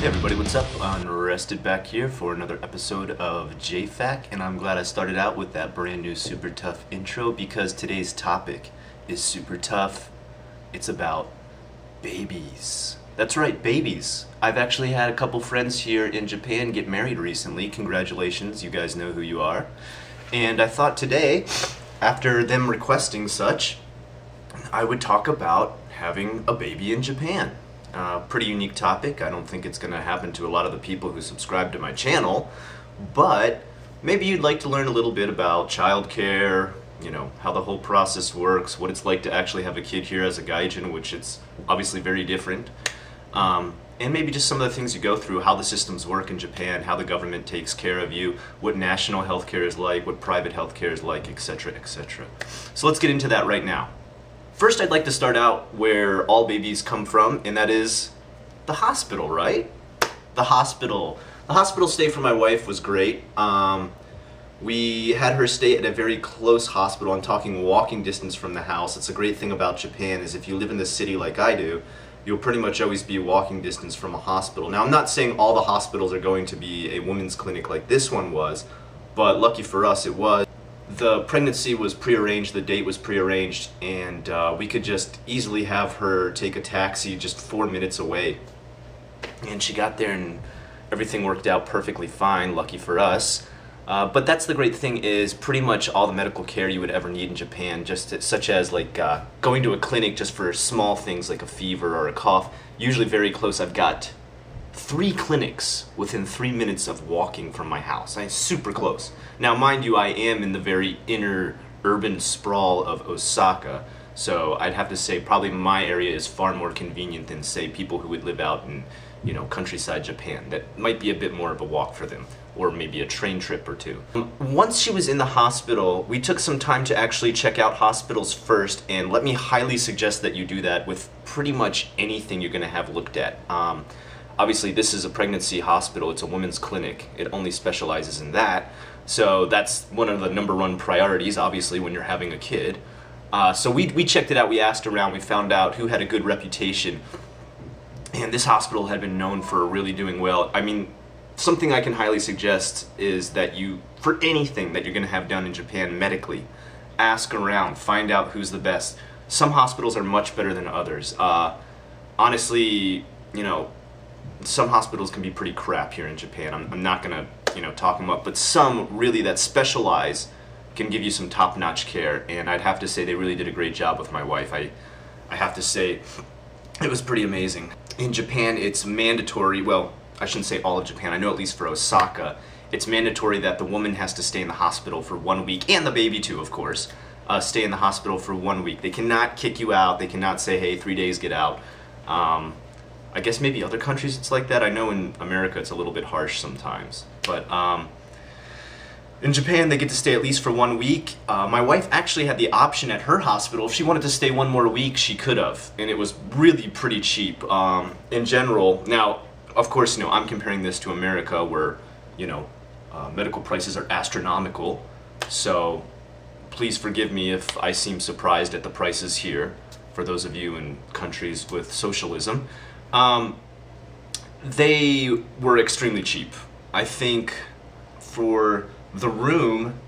Hey everybody, what's up? Unrested back here for another episode of JFAQ, and I'm glad I started out with that brand new super tough intro because today's topic is super tough. It's about babies. That's right, babies. I've actually had a couple friends here in Japan get married recently. Congratulations, you guys know who you are. And I thought today, after them requesting such, I would talk about having a baby in Japan. Pretty unique topic. I don't think it's going to happen to a lot of the people who subscribe to my channel, but maybe you'd like to learn a little bit about childcare, you know, how the whole process works, what it's like to actually have a kid here as a gaijin, which it's obviously very different, and maybe just some of the things you go through, how the systems work in Japan, how the government takes care of you, what national healthcare is like, what private healthcare is like, etc., etc. So let's get into that right now. First, I'd like to start out where all babies come from, and that is the hospital, right? The hospital. The hospital stay for my wife was great. We had her stay at a very close hospital. I'm talking walking distance from the house. It's a great thing about Japan is if you live in the city like I do, you'll pretty much always be walking distance from a hospital. Now, I'm not saying all the hospitals are going to be a women's clinic like this one was, but lucky for us it was. The pregnancy was prearranged, the date was prearranged, and we could just easily have her take a taxi just 4 minutes away. And she got there and everything worked out perfectly fine, lucky for us. But that's the great thing is pretty much all the medical care you would ever need in Japan, such as like going to a clinic just for small things like a fever or a cough, usually very close. I've got 3 clinics within 3 minutes of walking from my house. I'm super close. Now, mind you, I am in the very inner urban sprawl of Osaka, so I'd have to say probably my area is far more convenient than, say, people who would live out in, you know, countryside Japan. That might be a bit more of a walk for them, or maybe a train trip or two. Once she was in the hospital, we took some time to actually check out hospitals first, and let me highly suggest that you do that with pretty much anything you're going to have looked at. Obviously, this is a pregnancy hospital. It's a women's clinic. It only specializes in that. So that's one of the #1 priorities, obviously, when you're having a kid. So we checked it out. We asked around. We found out who had a good reputation. And this hospital had been known for really doing well. I mean, something I can highly suggest is that you, for anything that you're going to have done in Japan medically, ask around. Find out who's the best. Some hospitals are much better than others. Honestly, you know, some hospitals can be pretty crap here in Japan. I'm not gonna, you know, talk them up, but some really that specialize can give you some top-notch care, and I'd have to say they really did a great job with my wife. I have to say it was pretty amazing. In Japan, it's mandatory, well, I shouldn't say all of Japan, I know at least for Osaka, it's mandatory that the woman has to stay in the hospital for 1 week, and the baby too, of course, stay in the hospital for 1 week. They cannot kick you out, they cannot say, hey, 3 days, get out. I guess maybe other countries it's like that. I know in America it's a little bit harsh sometimes. But in Japan they get to stay at least for 1 week. My wife actually had the option at her hospital. If she wanted to stay 1 more week, she could have. And it was really pretty cheap in general. Now, of course, you know, I'm comparing this to America where, you know, medical prices are astronomical. So please forgive me if I seem surprised at the prices here for those of you in countries with socialism. They were extremely cheap. I think for the room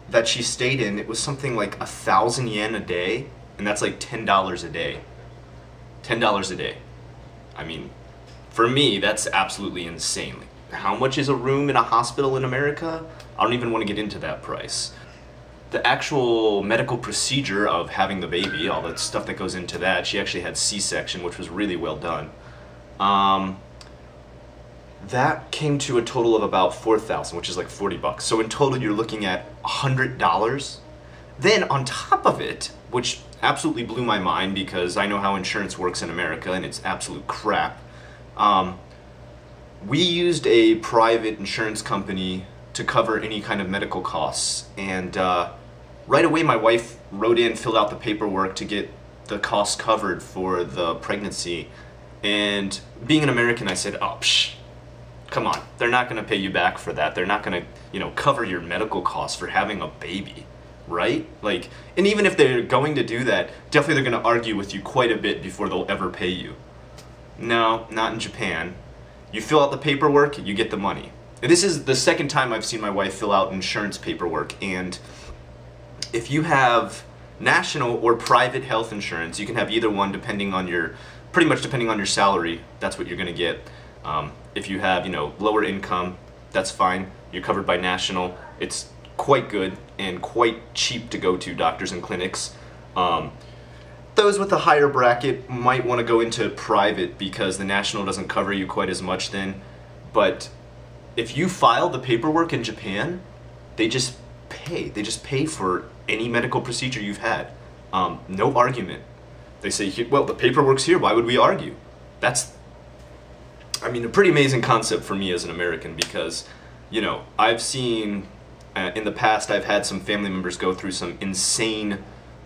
that she stayed in, it was something like 1,000 yen a day, and that's like $10 a day. $10 a day. I mean, for me, that's absolutely insane. How much is a room in a hospital in America? I don't even want to get into that price. The actual medical procedure of having the baby, all the stuff that goes into that, she actually had C-section, which was really well done. That came to a total of about 4,000, which is like 40 bucks. So in total, you're looking at $100. Then on top of it, which absolutely blew my mind because I know how insurance works in America and it's absolute crap. We used a private insurance company to cover any kind of medical costs, and right away my wife wrote in, filled out the paperwork to get the costs covered for the pregnancy, and being an American I said, oh, psh, come on, they're not going to pay you back for that. They're not going to, you know, cover your medical costs for having a baby, right? Like, and even if they're going to do that, definitely they're going to argue with you quite a bit before they'll ever pay you. No, not in Japan. You fill out the paperwork, you get the money. And this is the second time I've seen my wife fill out insurance paperwork, and if you have national or private health insurance, you can have either one depending on your, pretty much depending on your salary, that's what you're gonna get. If you have, lower income, that's fine. You're covered by national. It's quite good and quite cheap to go to doctors and clinics. Those with a higher bracket might want to go into private because the national doesn't cover you quite as much then. But if you file the paperwork in Japan, they just pay. They just pay for any medical procedure you've had. No argument. They say, well, the paperwork's here, why would we argue? That's, a pretty amazing concept for me as an American because, I've seen, in the past, I've had some family members go through some insane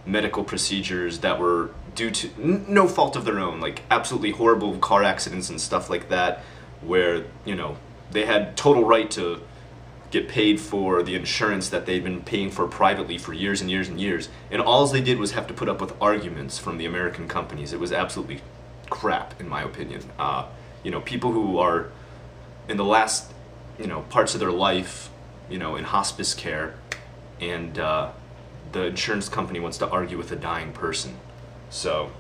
medical procedures that were due to no fault of their own, like absolutely horrible car accidents and stuff like that, where, they had total right to get paid for the insurance that they'd been paying for privately for years and years and years, and all they did was have to put up with arguments from the American companies. It was absolutely crap, in my opinion. People who are in the last, parts of their life, in hospice care, and the insurance company wants to argue with a dying person. So,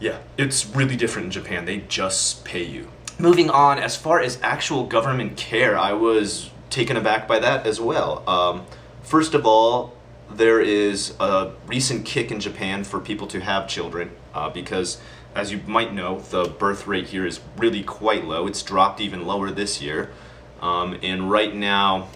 yeah, it's really different in Japan. They just pay you. Moving on, as far as actual government care, I was taken aback by that as well. First of all, there is a recent kick in Japan for people to have children because, as you might know, the birth rate here is really quite low. It's dropped even lower this year. And right now,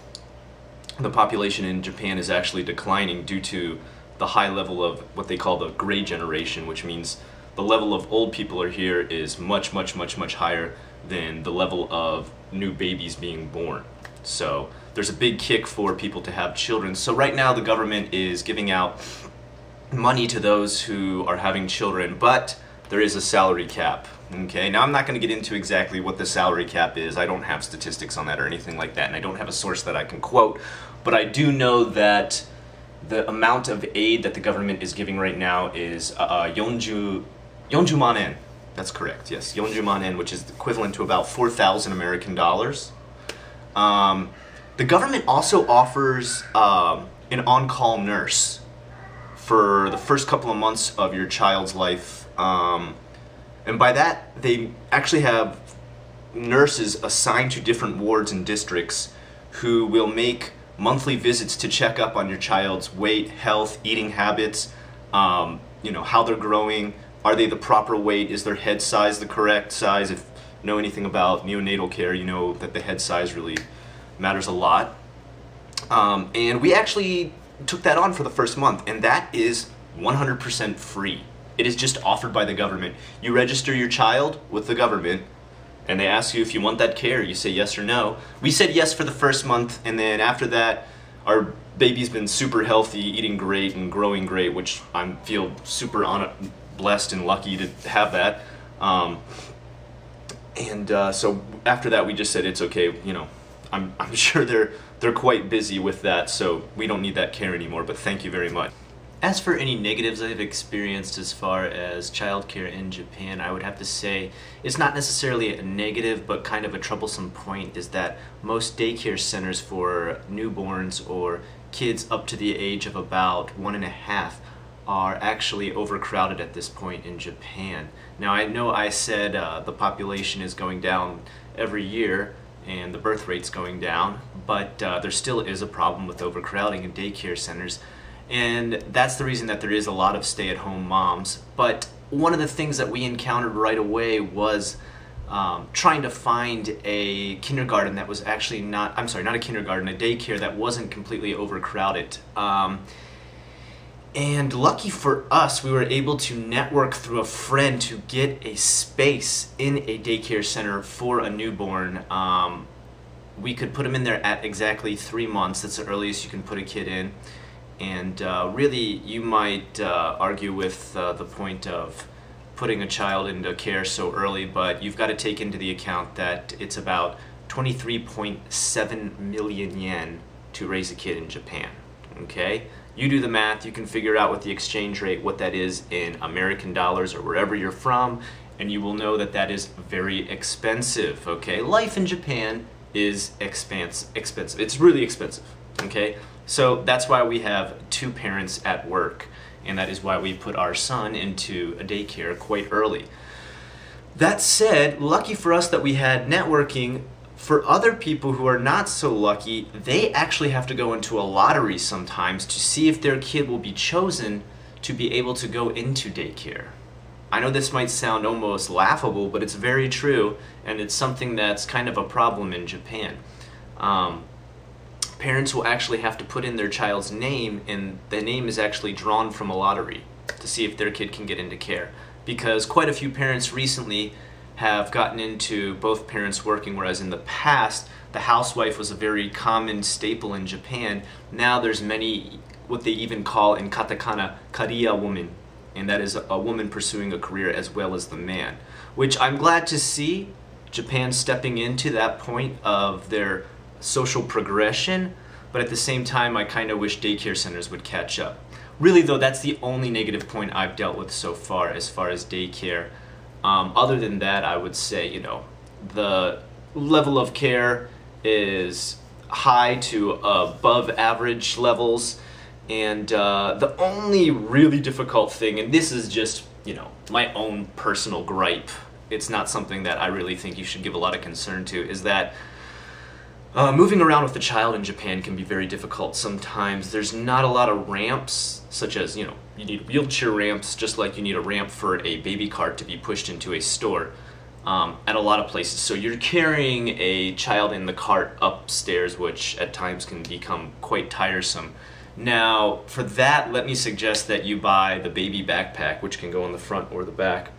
the population in Japan is actually declining due to the high level of what they call the gray generation, which means the level of old people are here is much, much, much, much higher than the level of new babies being born. So there's a big kick for people to have children. So right now the government is giving out money to those who are having children, but there is a salary cap. Okay, now I'm not going to get into exactly what the salary cap is. I don't have statistics on that or anything like that, and I don't have a source that I can quote, but I do know that the amount of aid that the government is giving right now is 40万円. That's correct, yes, 40万円, which is equivalent to about 4,000 American dollars. The government also offers an on-call nurse for the first couple of months of your child's life. And by that, they actually have nurses assigned to different wards and districts who will make monthly visits to check up on your child's weight, health, eating habits, how they're growing. Are they the proper weight? Is their head size the correct size? If you know anything about neonatal care, you know that the head size really matters a lot. And we actually took that on for the first month, and that is 100% free. It is just offered by the government. You register your child with the government, and they ask you if you want that care. You say yes or no. We said yes for the first month, and then after that, our baby's been super healthy, eating great and growing great, which I feel super blessed and lucky to have that. So after that, we just said it's okay. I'm sure they're quite busy with that, so we don't need that care anymore. But thank you very much. As for any negatives I've experienced as far as childcare in Japan, I would have to say it's not necessarily a negative, but kind of a troublesome point is that most daycare centers for newborns or kids up to the age of about 1.5 are actually overcrowded at this point in Japan. Now I know I said the population is going down every year and the birth rate's going down, but there still is a problem with overcrowding in daycare centers. And that's the reason that there is a lot of stay-at-home moms. But one of the things that we encountered right away was trying to find a kindergarten that was actually not a kindergarten, a daycare that wasn't completely overcrowded. And lucky for us, we were able to network through a friend to get a space in a daycare center for a newborn. We could put them in there at exactly 3 months. That's the earliest you can put a kid in. And really, you might argue with the point of putting a child into care so early, but you've got to take into the account that it's about 23.7 million yen to raise a kid in Japan. Okay? You do the math, you can figure out with the exchange rate what that is in American dollars or wherever you're from, and you will know that that is very expensive, okay? Life in Japan is expensive. It's really expensive, okay? So that's why we have two parents at work, and that is why we put our son into a daycare quite early. That said, lucky for us that we had networking. For other people who are not so lucky, they actually have to go into a lottery sometimes to see if their kid will be chosen to be able to go into daycare. I know this might sound almost laughable, but it's very true, and it's something that's kind of a problem in Japan. Parents will actually have to put in their child's name, and the name is actually drawn from a lottery to see if their kid can get into care. Because quite a few parents recently have gotten into both parents working, whereas in the past, the housewife was a very common staple in Japan. Now there's many, what they even call in katakana, career woman, and that is a woman pursuing a career as well as the man. Which I'm glad to see Japan stepping into that point of their social progression, but at the same time I kind of wish daycare centers would catch up. Really though, that's the only negative point I've dealt with so far as daycare. Other than that, I would say, you know, the level of care is high to above average levels, and the only really difficult thing, and this is just, you know, my own personal gripe, it's not something that I really think you should give a lot of concern to, is that moving around with a child in Japan can be very difficult sometimes. There's not a lot of ramps, such as, you know, you need wheelchair ramps just like you need a ramp for a baby cart to be pushed into a store at a lot of places. So you're carrying a child in the cart upstairs, which at times can become quite tiresome. Now, for that, let me suggest that you buy the baby backpack, which can go on the front or the back,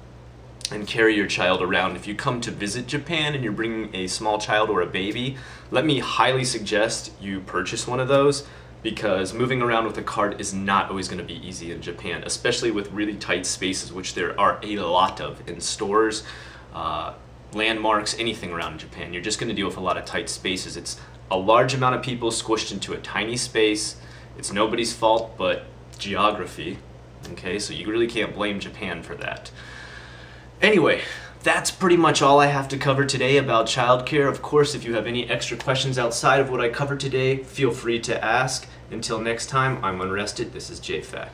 and carry your child around. If you come to visit Japan and you're bringing a small child or a baby, let me highly suggest you purchase one of those, because moving around with a cart is not always going to be easy in Japan, especially with really tight spaces, which there are a lot of in stores, landmarks, anything around Japan. You're just going to deal with a lot of tight spaces. It's a large amount of people squished into a tiny space. It's nobody's fault but geography, okay? So you really can't blame Japan for that. Anyway, that's pretty much all I have to cover today about childcare. Of course, if you have any extra questions outside of what I covered today, feel free to ask. Until next time, I'm Unrested. This is JFAQ.